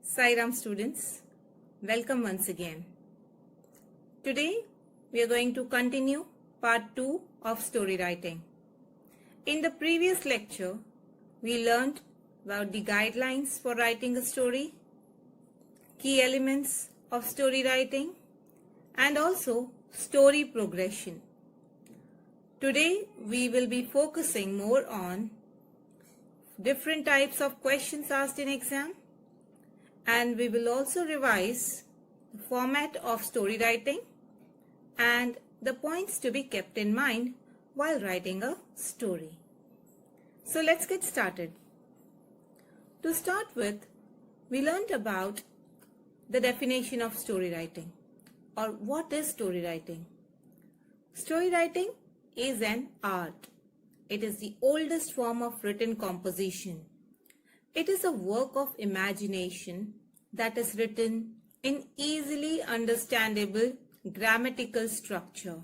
Sairam students, welcome once again. Today we are going to continue part 2 of story writing. In the previous lecture, we learned about the guidelines for writing a story, key elements of story writing, and also story progression. Today we will be focusing more on different types of questions asked in exam, and we will also revise the format of story writing and the points to be kept in mind while writing a story. So let's get started. To start with, we learned about the definition of story writing, or what is story writing. Story writing is an art. It is the oldest form of written composition. It is a work of imagination that is written in easily understandable grammatical structure.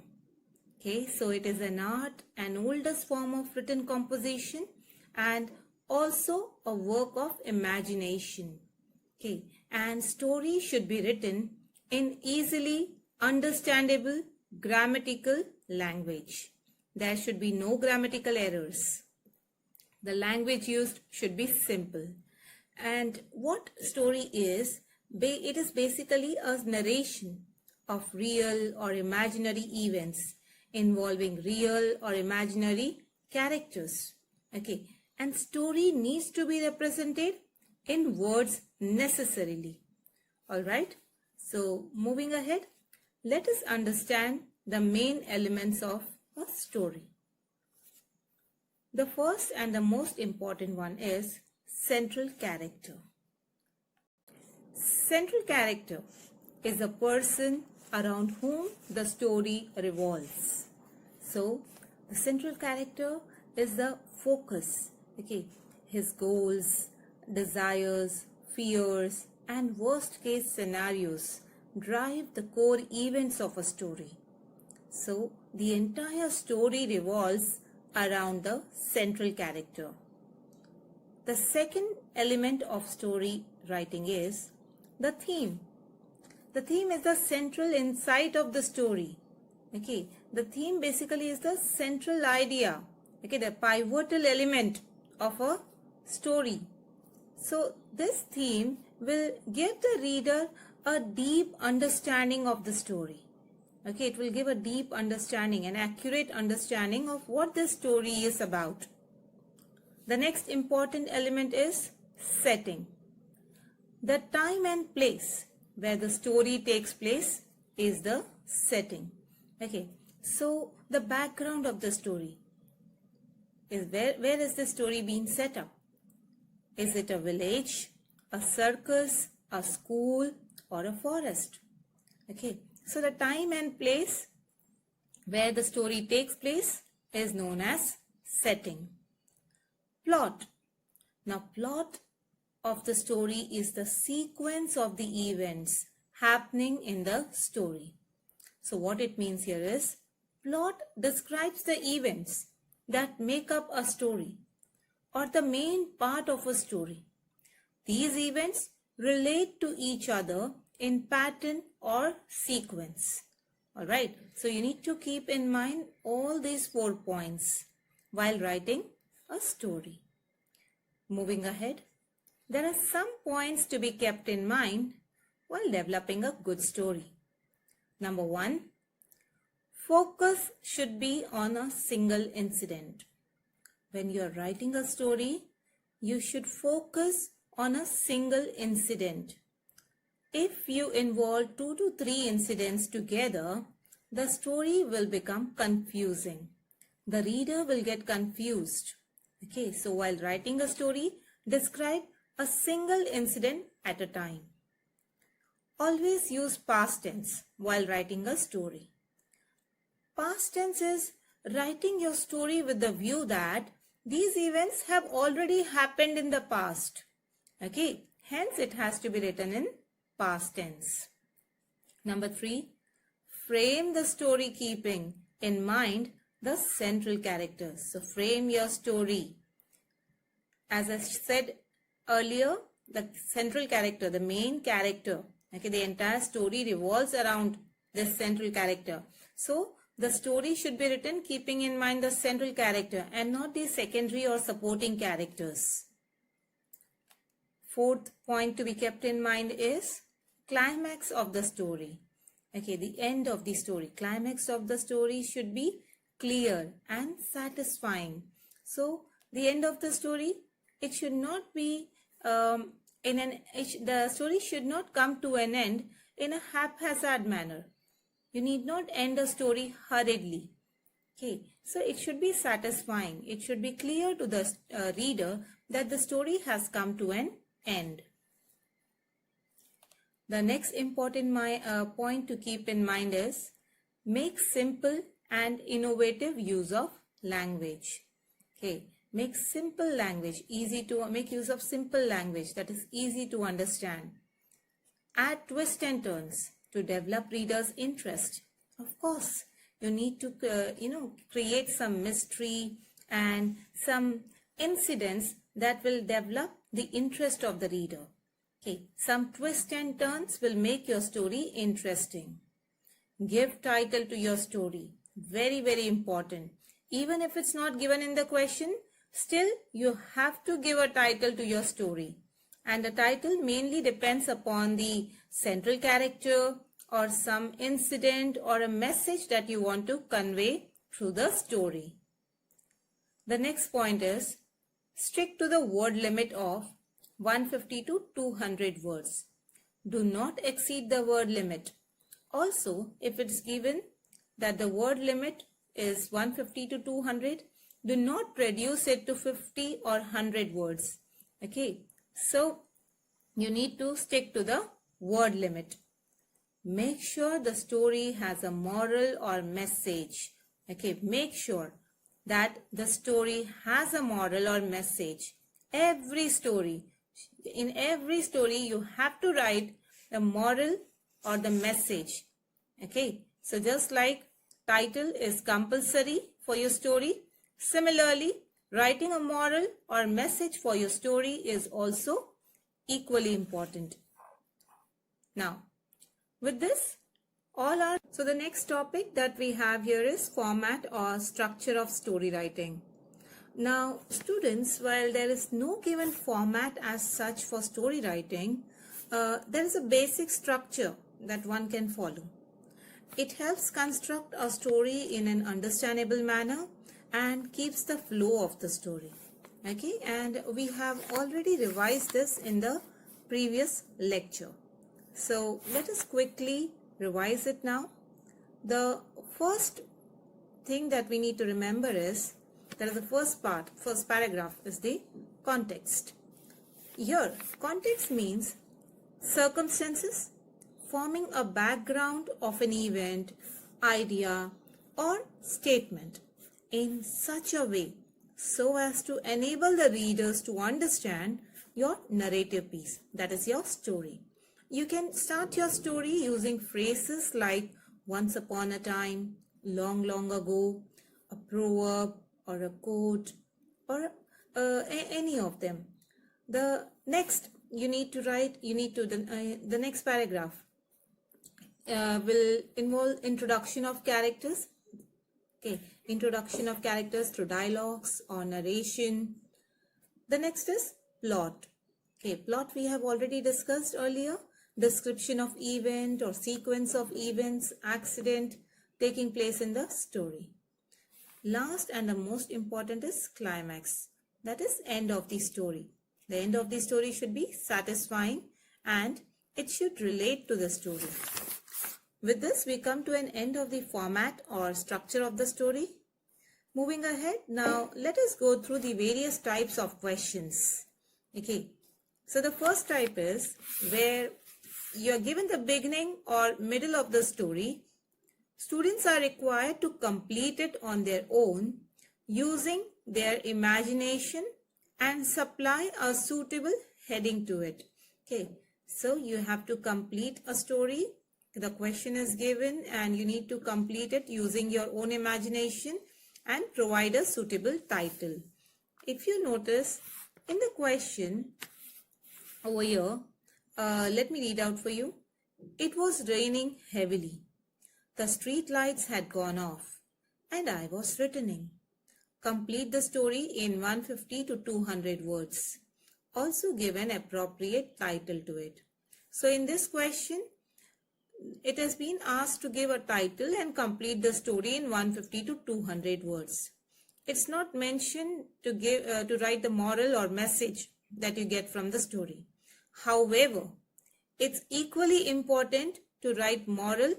Okay, so it is an art, an oldest form of written composition, and also a work of imagination. Okay, and story should be written in easily understandable grammatical language. There should be no grammatical errors. The language used should be simple. And what story is? It is basically a narration of real or imaginary events involving real or imaginary characters. Okay, and story needs to be represented in words necessarily. Alright, so moving ahead, let us understand the main elements of a story. The first and the most important one is central character. Central character is a person around whom the story revolves. So, the central character is the focus. Okay, his goals, desires, fears, and worst case scenarios drive the core events of a story. So, the entire story revolves around the central character. The second element of story writing is the theme. The theme is the central insight of the story. Okay, the theme basically is the central idea. Okay, the pivotal element of a story. So, this theme will give the reader a deep understanding of the story. Okay, it will give a deep understanding, an accurate understanding of what this story is about. The next important element is setting. The time and place where the story takes place is the setting. Okay, so the background of the story is where is the story being set up? Is it a village, a circus, a school, or a forest? Okay. So the time and place where the story takes place is known as setting. Plot. Now, plot of the story is the sequence of the events happening in the story. So what it means here is, plot describes the events that make up a story or the main part of a story. These events relate to each other in pattern or sequence. Alright, so you need to keep in mind all these 4 points while writing a story. Moving ahead, there are some points to be kept in mind while developing a good story. Number 1, focus should be on a single incident. When you are writing a story, you should focus on a single incident. If you involve 2 to 3 incidents together, the story will become confusing. The reader will get confused. Okay, so while writing a story, describe a single incident at a time. Always use past tense while writing a story. Past tense is writing your story with the view that these events have already happened in the past. Okay, hence it has to be written in past tense. Number 3, frame the story keeping in mind the central characters. So frame your story. As I said earlier, the central character, the main character. Okay, the entire story revolves around this central character. So the story should be written keeping in mind the central character and not the secondary or supporting characters. Fourth point to be kept in mind is climax of the story. Okay, the end of the story. Climax of the story should be clear and satisfying. So the end of the story, it should not be the story should not come to an end in a haphazard manner. You need not end a story hurriedly. Okay, so it should be satisfying. It should be clear to the reader that the story has come to an end. The next important point to keep in mind is make simple and innovative use of language. Okay, make simple language make use of simple language that is easy to understand. Add twists and turns to develop readers' interest. Of course, you need to create some mystery and some incidents that will develop the interest of the reader. Okay, some twists and turns will make your story interesting. Give title to your story. Very, very important. Even if it's not given in the question, still you have to give a title to your story. And the title mainly depends upon the central character or some incident or a message that you want to convey through the story. The next point is stick to the word limit of 150 to 200 words. Do not exceed the word limit. Also, if it's given that the word limit is 150 to 200, do not reduce it to 50 or 100 words. Okay, so you need to stick to the word limit. Make sure the story has a moral or message. Okay, make sure that the story has a moral or message. In every story, you have to write the moral or the message. Okay, so just like title is compulsory for your story, similarly, writing a moral or message for your story is also equally important. Now, with this, so the next topic that we have here is format or structure of story writing. Now, students, while there is no given format as such for story writing, there is a basic structure that one can follow. It helps construct a story in an understandable manner and keeps the flow of the story. Okay, and we have already revised this in the previous lecture. So let us quickly revise it now. The first thing that we need to remember is that the first paragraph is the context. Here, context means circumstances forming a background of an event, idea, or statement in such a way so as to enable the readers to understand your narrative piece, that is your story. You can start your story using phrases like once upon a time, long, long ago, a proverb or a quote or any of them. The next the next paragraph will involve introduction of characters. Okay, introduction of characters through dialogues or narration. The next is plot. Okay, plot we have already discussed earlier. Description of event or sequence of events, accident taking place in the story. Last and the most important is climax. That is end of the story. The end of the story should be satisfying and it should relate to the story. With this, we come to an end of the format or structure of the story. Moving ahead, now let us go through the various types of questions. Okay, so the first type is where you are given the beginning or middle of the story. Students are required to complete it on their own using their imagination and supply a suitable heading to it. Okay, so you have to complete a story. The question is given and you need to complete it using your own imagination and provide a suitable title. If you notice in the question, over here, let me read out for you. It was raining heavily. The street lights had gone off, and I was returning. Complete the story in 150 to 200 words. Also give an appropriate title to it. So in this question, it has been asked to give a title and complete the story in 150 to 200 words. It's not mentioned to write the moral or message that you get from the story. However, it's equally important to write moral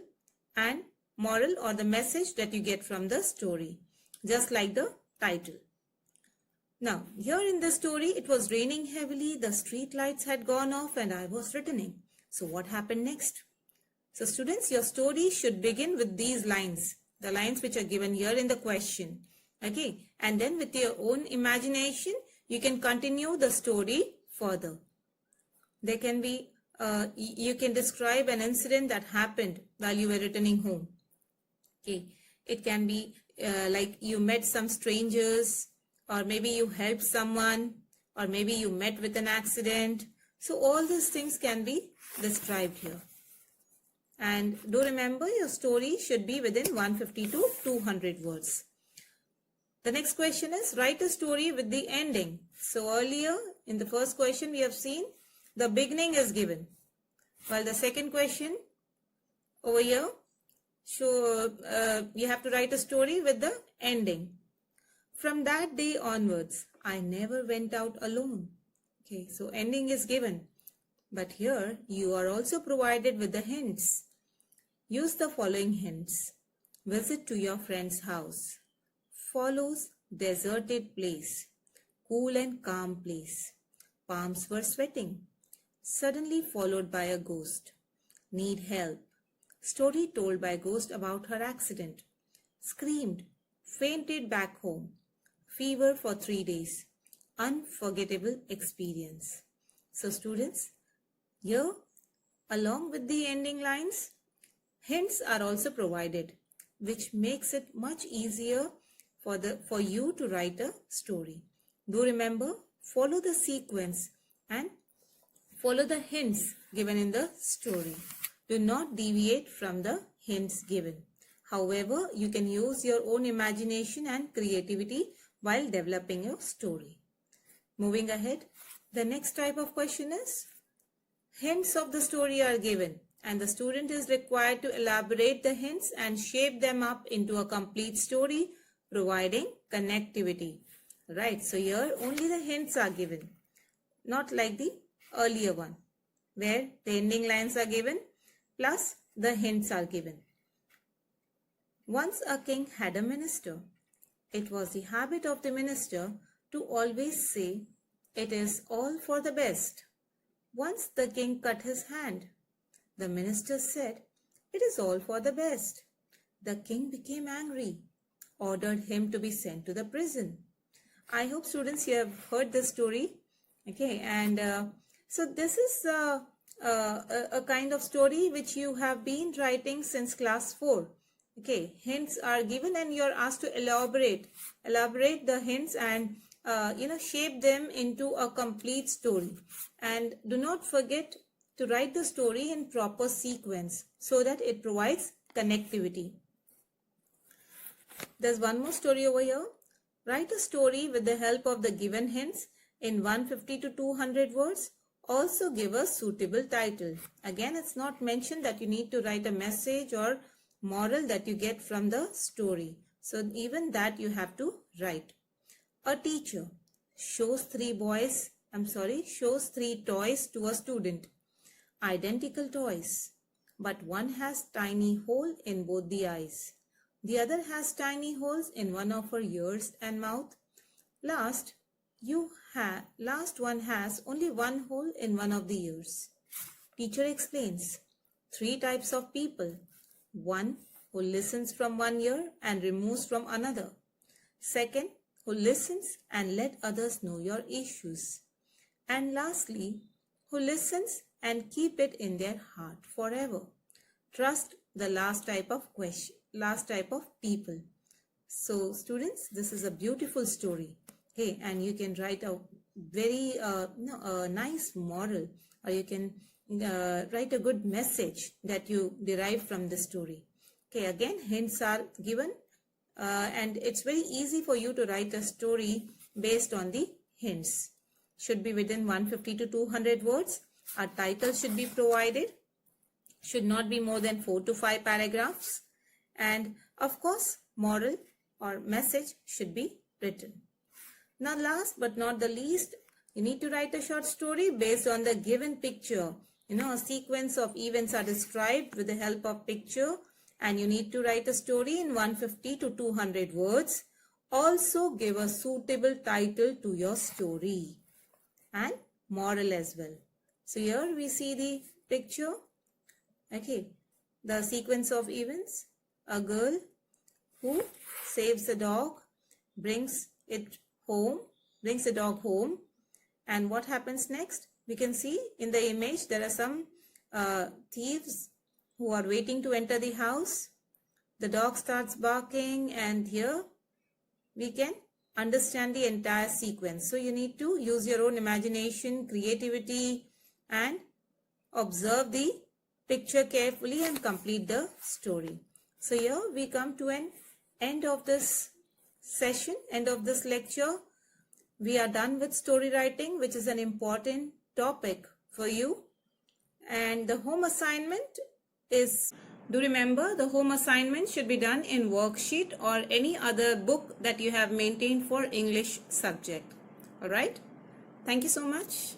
or the message that you get from the story, just like the title. Now, here in the story, it was raining heavily, the street lights had gone off, and I was returning. So what happened next? So students, your story should begin with these lines, the lines which are given here in the question. Okay, and then with your own imagination, you can continue the story further. There can be, you can describe an incident that happened while you were returning home. Okay, it can be like you met some strangers, or maybe you helped someone, or maybe you met with an accident. So all these things can be described here. And do remember, your story should be within 150 to 200 words. The next question is, write a story with the ending. So earlier in the first question we have seen the beginning is given, while the second question over here, so you have to write a story with the ending. From that day onwards, I never went out alone. Okay, so ending is given, but here you are also provided with the hints. Use the following hints. Visit to your friend's house. Follows deserted place. Cool and calm place. Palms were sweating. Suddenly followed by a ghost. Need help. Story told by ghost about her accident. Screamed. Fainted back home. Fever for 3 days. Unforgettable experience. So students, here along with the ending lines, hints are also provided, which makes it much easier for you to write a story. Do remember, follow the sequence and follow the hints given in the story. Do not deviate from the hints given. However, you can use your own imagination and creativity while developing your story. Moving ahead, the next type of question is, hints of the story are given, and the student is required to elaborate the hints and shape them up into a complete story, providing connectivity. Right, so here only the hints are given, not like the earlier one, where the ending lines are given plus the hints are given. Once a king had a minister. It was the habit of the minister to always say, "It is all for the best." Once the king cut his hand. The minister said, "It is all for the best." The king became angry, ordered him to be sent to the prison. I hope students you have heard this story. Okay, and so this is a kind of story which you have been writing since class 4. Okay, hints are given and you are asked to elaborate the hints and shape them into a complete story. And do not forget to write the story in proper sequence so that it provides connectivity. There's one more story over here. Write a story with the help of the given hints in 150 to 200 words. Also give a suitable title. Again, it's not mentioned that you need to write a message or moral that you get from the story. So even that you have to write. A teacher shows three toys to a student. Identical toys, but one has tiny hole in both the eyes. The other has tiny holes in one of her ears and mouth. Last one has only one hole in one of the ears. Teacher explains. 3 types of people. 1 who listens from one ear and removes from another. 2nd, who listens and let others know your issues. And lastly, who listens and keep it in their heart forever. Trust the last type of people. So students, this is a beautiful story. Okay, and you can write a very nice moral, or you can write a good message that you derive from the story. Okay, again, hints are given, and it's very easy for you to write a story based on the hints. Should be within 150 to 200 words. Our title should be provided. Should not be more than 4 to 5 paragraphs. And of course, moral or message should be written. Now, last but not the least, you need to write a short story based on the given picture. A sequence of events are described with the help of picture, and you need to write a story in 150 to 200 words. Also give a suitable title to your story and moral as well. So here we see the picture. Okay, the sequence of events. A girl who saves the dog, brings the dog home, and what happens next? We can see in the image there are some thieves who are waiting to enter the house. The dog starts barking, and here we can understand the entire sequence. So you need to use your own imagination, creativity, and observe the picture carefully and complete the story. So here we come to an end of this session, end of this lecture. We are done with story writing, which is an important topic for you. And the home assignment is, do remember, the home assignment should be done in worksheet or any other book that you have maintained for English subject. All right. Thank you so much.